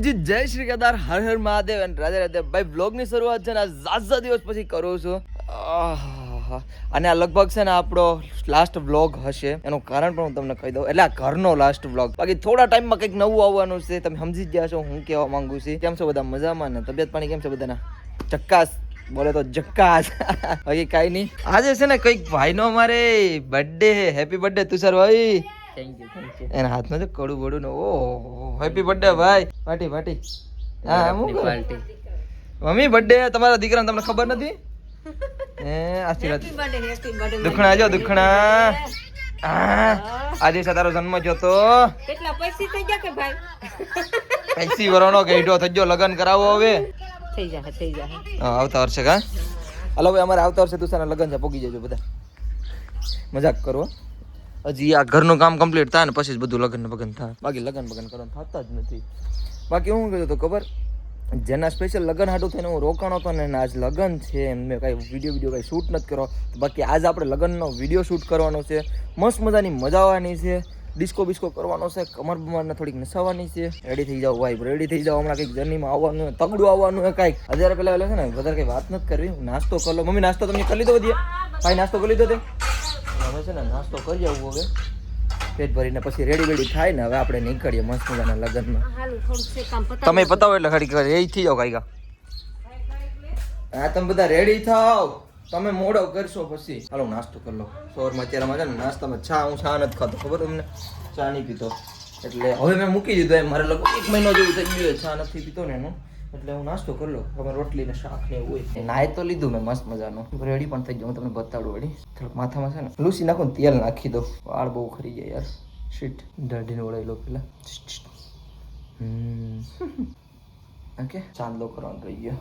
જય શ્રી કેદાર, હર હર મહાદેવ અને રાધે રાધે. ભાઈ વ્લોગની શરૂઆત છે ને ઝાઝા દિવસ પછી કરું છું. અને આ લગભગ છે ને આપણો લાસ્ટ વ્લોગ હશે. એનું કારણ પણ હું તમને કહી દઉં, એટલે આ ઘરનો લાસ્ટ વ્લોગ. બાકી થોડા ટાઈમમાં કંઈક નવું આવવાનું છે. તમે સમજી જ ગયા છો હું કહેવા માંગુ છું. કેમ છો બધા મજામાં ને? તબિયત પાણી કેમ છે બધાના? ચક્કાસ બોલે તો જક્કાસ. બાકી કાંઈ નહીં. આજે છે ને કંઈક ભાઈનો અમારે બર્થડે હે. હેપી બર્થડે તુષાર ભાઈ. Thank you. એના હાથમાં તો કડું બડું ને. ઓહ હેપી બર્થડે ભાઈ. પાર્ટી હા હું પાર્ટી. મમ્મી બર્થડે તમારા દીકરાને તમને ખબર નથી? આશીર્વાદ દુખણા જો દુખણા. આજે છે તારો જન્મ જો તો કેટલા પૈસા થઈ ગયા કે ભાઈ? પૈસી વરણો ગઈઢો થઈ ગયો. લગન કરાવો હવે. થઈ જાય આવતા વર્ષે કા હાલો ભાઈ, અમારે આવતા વર્ષે તુષારના લગન છે. પોગી જજો બધા. મજાક કરો. હજી આ ઘરનું કામ કમ્પ્લીટ થાય ને પછી જ બધું લગન બગન થાય. બાકી લગન બગન કરવાનું થતા જ નથી. બાકી હું કહ્યું તો ખબર, જેના સ્પેશિયલ લગન હાટું થઈને હું રોકાણો હતો ને આજ લગન છે, મેં કાંઈ વિડીયો કાંઈ શૂટ નથી કરો. બાકી આજ આપણે લગનનો વિડીયો શૂટ કરવાનો છે. મસ્ત મજાની મજા આવવાની છે. ડિસ્કો બિસ્કો કરવાનો છે. કમર બમરને થોડીક નસાવવાની છે. રેડી થઈ જાઓ ભાઈ, રેડી થઈ જાઓ. હમણાં કંઈક જર્નીમાં આવવાનું હોય, તગડું આવવાનું હોય કાંઈક. હજાર પહેલાં છે ને વધારે કંઈ વાત નથી કરવી. નાસ્તો કરી લો. મમ્મી નાસ્તો તમે કરી લીધો બધીએ? ભાઈ નાસ્તો કરી લીધો તે? હવે છે ને નાસ્તો કરી આવું હવે પેટ ભરીને, પછી રેડી વેડી થાય ને હવે આપણે નીકળીએ મસ્ત મજાના લગ્નમાં. તમે પતાવો એટલે ઘડી ઘડી એ થઈ જાઓ કાંઈ. હા તમે બધા રેડી થાવ, તમે મોડો કરશો પછી. હાલો નાસ્તો કરી લો. સવારમાં અત્યારે છે ને નાસ્તામાં ચા, હું ચા નથી ખાતો ખબર તમને, ચા નહીં પીતો. એટલે હવે મેં મૂકી દીધો એમ. મારે લગભગ 1 મહિનો જેવું થઈ ગયું ચા નથી પીતો ને એનું. એટલે હું નાસ્તો કરી લો. તમે રોટલી ને શાક ને એવું હોય. નાય તો લીધું મેં મસ્ત મજાનું. રેડી પણ થઈ ગયું. હું તમને બતાડું વળી. થોડુંક માથામાં છે ને લૂસી નાખું ને તેલ નાખી દો. વાળ બહુ ખરી ગયા યાર. શીટ દાઢીને ઓળાઈ લો પેલા. ઓકે ચાંદલો કરવાનો રહી ગયો.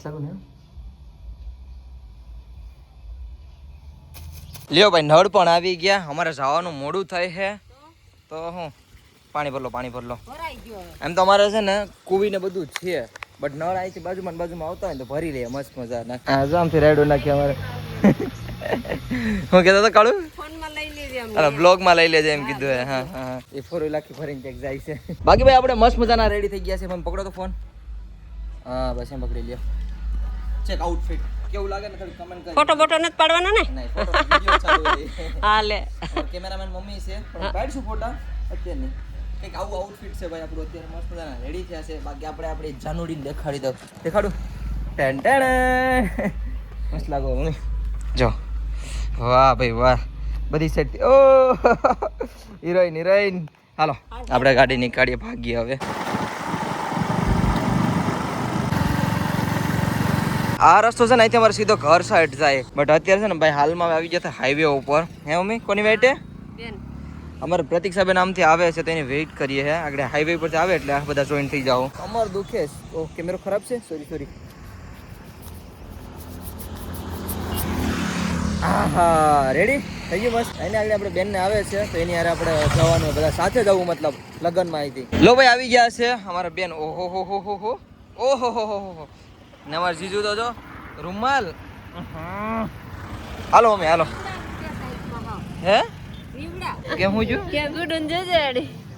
લાગુ ને લ્યો ભાઈ, નળ પણ આવી ગયા. અમારે જવાનું મોડું થાય છે તો હું પાણી ભરલો એમ તો અમારે છે ને કુવી ને બધું છે, બટ નળ અહીંથી બાજુમાં આવતા હોય તો ભરી લઈએ મસ્ત મજા. આમથી રાઈડો નાખી અમારે. હું કહેતો હતો કાળું બ્લોગમાં લઈ લેજે એમ કીધું. હા એ 4 વ્હીલ આખી ભરીને ક્યાંક જાય છે. બાકી ભાઈ આપણે મસ્ત મજાના રેડી થઈ ગયા છે. મને પકડો તો ફોન. હા બસ એમ પકડી લ્યો. ચેક આઉટફિટ કેવું લાગે ને થોડી કમેન્ટ કરી. ફોટો બોટો નથી પાડવાનો ને? નહીં, ફોટો વિડિયો ચાલુ છે. હા લે. કેમેરામેન મમ્મી છે, પણ પાડશું ફોટા અત્યારે નહીં. કંઈક આવું આઉટફિટ છે ભાઈ આપણું અત્યારે. મસ્ત મજાના રેડી થયા છે. બાકી આપણે આપણી જાનુડીને દેખાડી દઉં. દેખાડું ટેન ટેન. મસ્ત લાગો મમ્મી. જો વાહ ભાઈ વાહ, બધી સેટ. ઓ હિરોઈન. હાલો આપણે ગાડી નીકાળીએ, ભાગીએ હવે. આ રસ્તો છે ને અહીંથી અમારે સીધો ઘર સાઈડ જાય, બટ અત્યારે છે ને ભાઈ હાલમાં આવી જતા હાઈવે ઉપર. હે મમ્મી કોની વેઇટ? અમારે પ્રતિક્ષાબેન નામથી આવે છે તો એની વેઇટ કરીએ છે. આગળ હાઈવે પરથી આવે એટલે આ બધા જોઈન થઈ જાઓ. અમાર દુખે. ઓ કેમેરો ખરાબ છે, સોરી. હા રેડી થઈ ગયું મસ્ત. એને આગળ આપણે બેનને આવે છે તો એની હારે આપણે જવાનું, બધા સાથે જવું, મતલબ લગ્નમાં અહીંથી. લો ભાઈ આવી ગયા છે અમારા બેન. ઓહો ને અમારા જીજુ તો જો રૂમાલ. હાલો મમ્મી હાલો. હે કેમ હું છું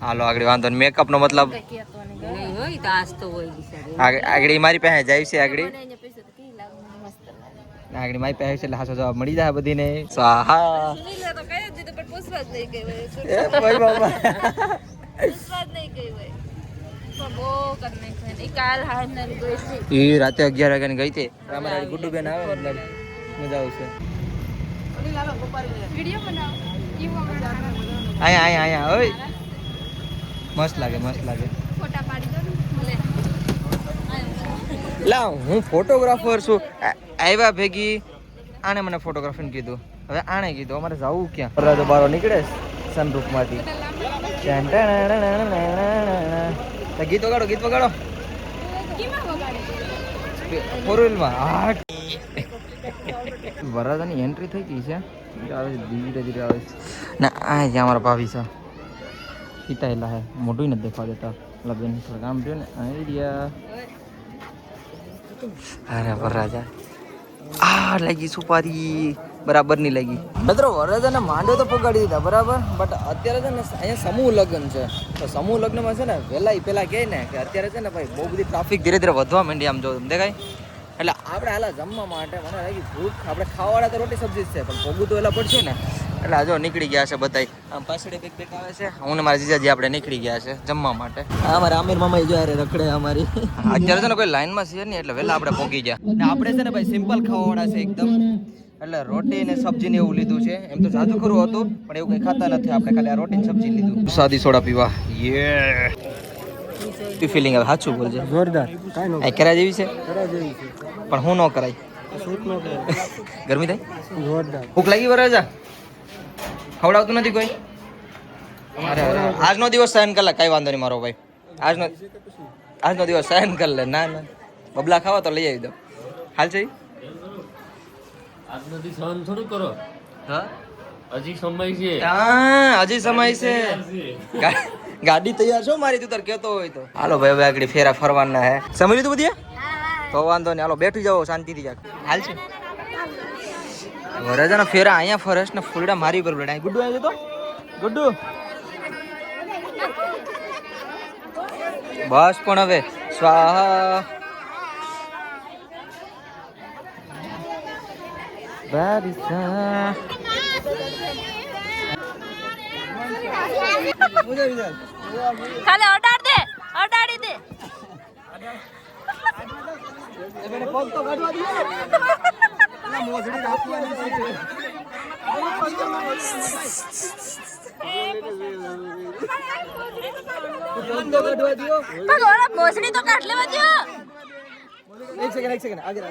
હાલો આગળ વાંધો ને. મેકઅપ નો મતલબ આગળ મારી પાસે જાય છે. આગળ મારી પાસે છે એટલે હાસો જવાબ મળી જાય બધીને. સ્વાહા. એ રાતે 11 વાગ્યાની ગઈ હતી. અમારા ગુડ્ડુ બેન આવે એટલે મજા આવશે. અહીંયા ઓય મસ્ત લાગે. લા હું ફોટોગ્રાફર છું. આવ્યા ભેગી આને મને ફોટોગ્રાફીને કીધું. હવે આણે કીધું અમારે જવું ક્યાં. તો બારો નીકળે સનરૂફ માંથી. ગીત વગાડો. 4 વ્હીલમાં વરાદાની એન્ટ્રી થઈ ગઈ છે. આવે છે ધીરે આવે છે ને. આ જ્યાં અમારા ભાભી છે હિતાયેલા હે, મોઢું નથી દેખવા દેતા. મતલબ બેન થોડું કામ રહ્યું ને આઈડિયા. અરે વરરાજા આ લાગી સુપારી. બરાબર નહીં લાગી મિત્રો. વરરાજાને માંડો તો પગાડી દીધા બરાબર, બટ અત્યારે છે ને અહીંયા સમૂહ લગ્ન છે. તો સમૂહ લગ્નમાં છે ને પેલા કહે ને કે અત્યારે છે ને ભાઈ બહુ બધી ટ્રાફિક ધીરે ધીરે વધવા માંડી આમ જો દેખાય. એટલે આપણે હાલા જમવા માટે મને લાગી ભૂખ, આપણે ખાવાવાળા તો રોટી સબ્જી જ છે, પણ ભોગું તો એલા પડશે ને. એટલે જો નીકળી ગયા છે બધાય, આમ પાછળ બેક આવે છે. હું ને મારા જીજાજી આપણે નીકળી ગયા છે જમવા માટે. અમારે આમિર મામા જો રખડે અમારી. અત્યારે છે ને કોઈ લાઈનમાં છે નહીં, એટલે વહેલા આપણે પહોંચી ગયા. ને આપણે છે ને ભાઈ સિમ્પલ ખાવાવાળા છે એકદમ, એટલે રોટી ને સબ્જી ને એવું લીધું છે. એમ તો જાજુ ખરું હતું, પણ એવું કંઈ ખાતા નથી આપણે, ખાલી આ રોટી ને સબ્જી લીધું. સાદી સોડા પીવા. યે તું ફિલિંગ આવે સાચું બોલજે. જોરદાર. આ કરા જેવી છે, કરા જેવી છે. પણ હું ન કરાય. શૂટ ન કરે. ગરમી થાય, જોરદાર. ભૂખ લાગી વરરાજા, ખવડાવતું નથી કોઈ. અરે અરે આજનો દિવસ સહન કર લે, કઈ વાંધો નહીં મારો ભાઈ. આજનો દિવસ સહન કર લે. ના ના બબલા ખાવા તો લઈ આવી દો. હાલ છે આજનો દી સહન થોડું કરો. હા હજી સમય છે. હા હજી સમય છે. ગાડી તૈયાર છો મારી, તું તાર કેતો હોય તો. હાલો ભાઈ હવે આગળ ફેરા ફરવાના હે. સમય લીધું બધી તો વાંધો નહીં, હાલો બેઠી જાઓ શાંતિથી જાક. હાલ છે વરરાજાના ફેરા અહીંયા ફરસ ને ફૂલડા મારી પર બેઠા. ગુડ્ડુ આવ્યો તો ગુડ્ડુ બસ પણ હવે સ્વાહા બારિશા. ખાલી અડાડી દે. મોસડી તો કાઢ લેવા દો. એક સેકન્ડ આગળ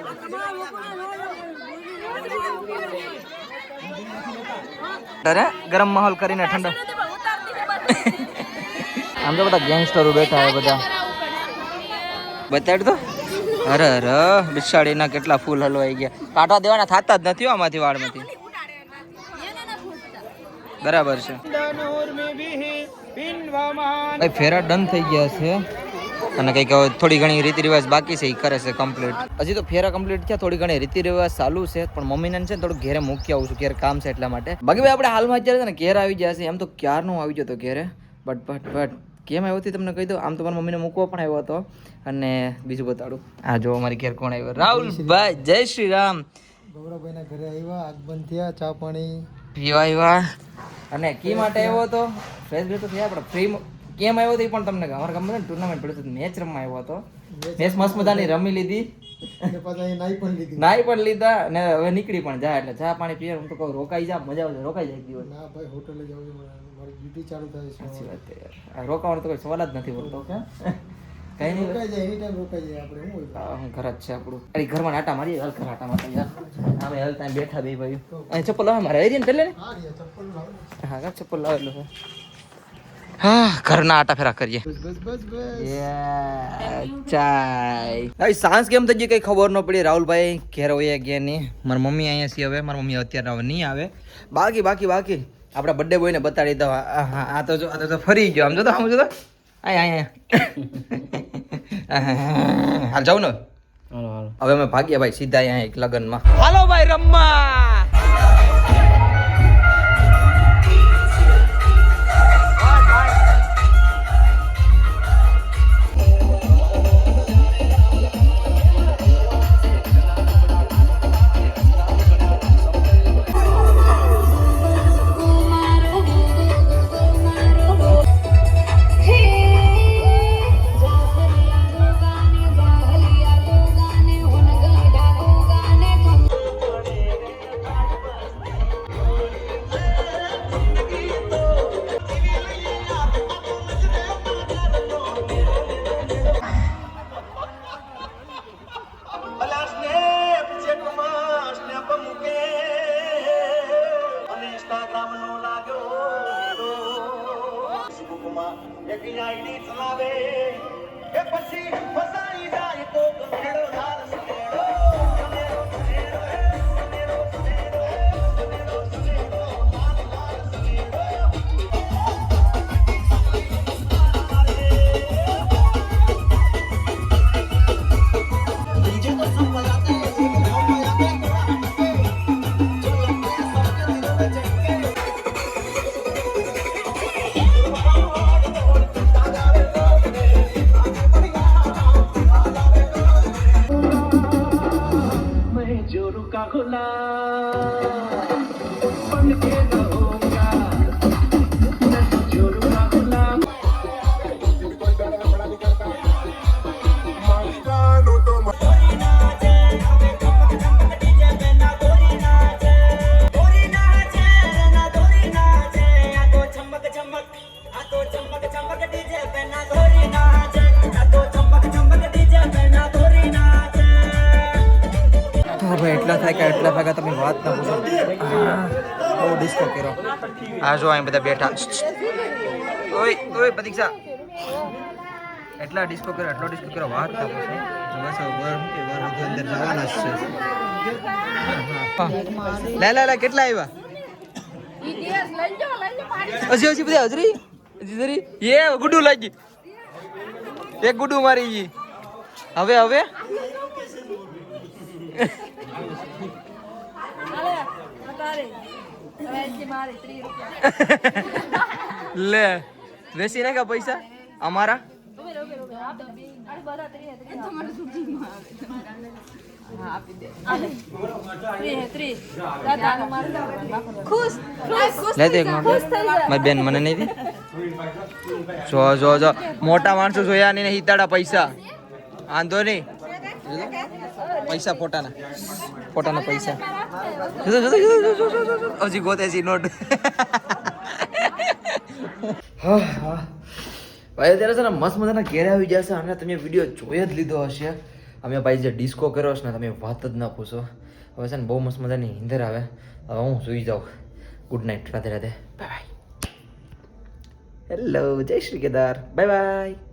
અરે ગરમ માહોલ કરીને ઠંડો. આમ તો બધા ગેંગસ્ટરો બેઠા હે બધા. બતાડ તો. અરે અરે બિસાડીના કેટલા ફૂલ હલવાઈ ગયા. કાઢવા દેવાના થતા જ નથી આમાંથી વાળમાંથી. બરાબર છે ભાઈ, ફેરા ડન થઈ ગયા છે. અને કંઈક થોડી ઘણી રીતિ રિવાજ બાકી છે, એ કરે છે કમ્પ્લીટ. હજી તો ફેરા કમ્પ્લીટ થયા, થોડી ઘણી રીતિ રિવાજ ચાલુ છે, પણ મમ્મીને છે ને થોડું ઘેરે મૂકી આવું છું, ઘેર કામ છે એટલા માટે. બાકી ભાઈ આપણે હાલમાં અત્યારે છે ને ઘેર આવી ગયા છે. એમ તો ક્યારનો આવી જતો ઘેરે, બટ કેમ આવ્યો હતી તમને કહી દઉં. આમ તો મારા મમ્મીને મૂકવો પણ આવ્યો હતો. અને બીજું બતાડું, આ જો અમારી ઘેર કોણ આવ્યો, રાહુલભાઈ. જય શ્રી રામ. ગૌરવભાઈના ઘરે આવ્યા, આગમન થયા, ચા પાણી પીવા આવ્યા. અને કી માટે આવ્યો હતો, ફ્રેશ તો થયા આપણે ફ્રી. કેમ આવ્યો હતો એ પણ તમને અમારા ગામમાં ટુર્નામેન્ટ પડ્યું હતું, મેચ રમવા આવ્યો હતો. મેચ મસ્ત મજાની રમી લીધી, નાઈ પણ લીધા, અને હવે નીકળી પણ જાય. એટલે ચા પાણી પીએ. હું તો કહું રોકાઈ જા, મજા આવશે. રોકાઈ જાય દિવસ. ના ભાઈ, હોટલે જવું મારી ડ્યુટી ચાલુ થાય છે. સાચી વાત છે યાર, રોકાવાનો તો કોઈ સવાલ જ નથી પડતો. કે કઈ નહીં, રોકાઈ જાય, એની ટાઈમ રોકાઈ જાય. આપણે શું હોય, હું ઘર જ છે આપણું. અરે ઘરમાં આટા મારીએ, હાલ ઘર આટા મારતા યાર. અમે હાલ ત્યાં બેઠા બે ભાઈ. અહીં ચપ્પલ લાવે મારા એરિયન પહેલે ને. હા યાર, ચપ્પલ લાવો. હા કા ચપ્પલ લાવેલો છે. હા ઘરના આટા ફેરા કરીએ. ચાય સાંજ કેમ થઈ ગઈ કઈ ખબર ન પડી. રાહુલભાઈ ઘેર હોય ગયા નહીં. મારી મમ્મી અહીંયા છે હવે. મારી મમ્મી અત્યારે હવે નહીં આવે. બાકી આપણા બર્થડે બોયને બતાડી દો. આ તો જો આ તો ફરી ગયો. આમ જો તો અહીંયા હાલ જાઉં ને. હવે અમે ભાગ્યા ભાઈ સીધા અહીંયા એક લગ્નમાં. હાલો ભાઈ રમવા. હા ભાઈ એટલા થાય કે એટલા ભાગા તમે વાત ના પૂછો બહુ ડિસ્કો કર્યો આ જો અહીં બધા બેઠા ઓય ઓય પ્રતીક્ષા એટલા ડિસ્કો કર્યો એટલો ડિસ્કો કર્યો વાત ના પૂછો બસ વર અંદર જવાના જ છે લે લે લે કેટલા આવ્યા હજી હજી બધા હજરી હજી એ ગુડ્ડુ લાગી એક ગુડ્ડુ મારી ગઈ હવે હવે લે વેસી ને કા પૈસા અમારા લે દે મારી બેન મને નહીં દી જો જો જો મોટા માણસો જોયા નહીં હિતાડા પૈસા આંધો નહીં પૈસા પોતાના પૈસા હજી ગોતે છે નોટ ભાઈ અત્યારે છે ને મસ્ત મજાના ઘેર આવી જશે અને તમે વિડીયો જોઈ જ લીધો હશે અમે ભાઈ જે ડિસ્કો કર્યો છે ને તમે વાત જ ના પૂછો હવે છે ને બહુ મસ્ત મજાની નીંદર આવે હવે હું સુઈ જાઉં good night Radhe Radhe bye bye hello જય શ્રી કેદાર બાય બાય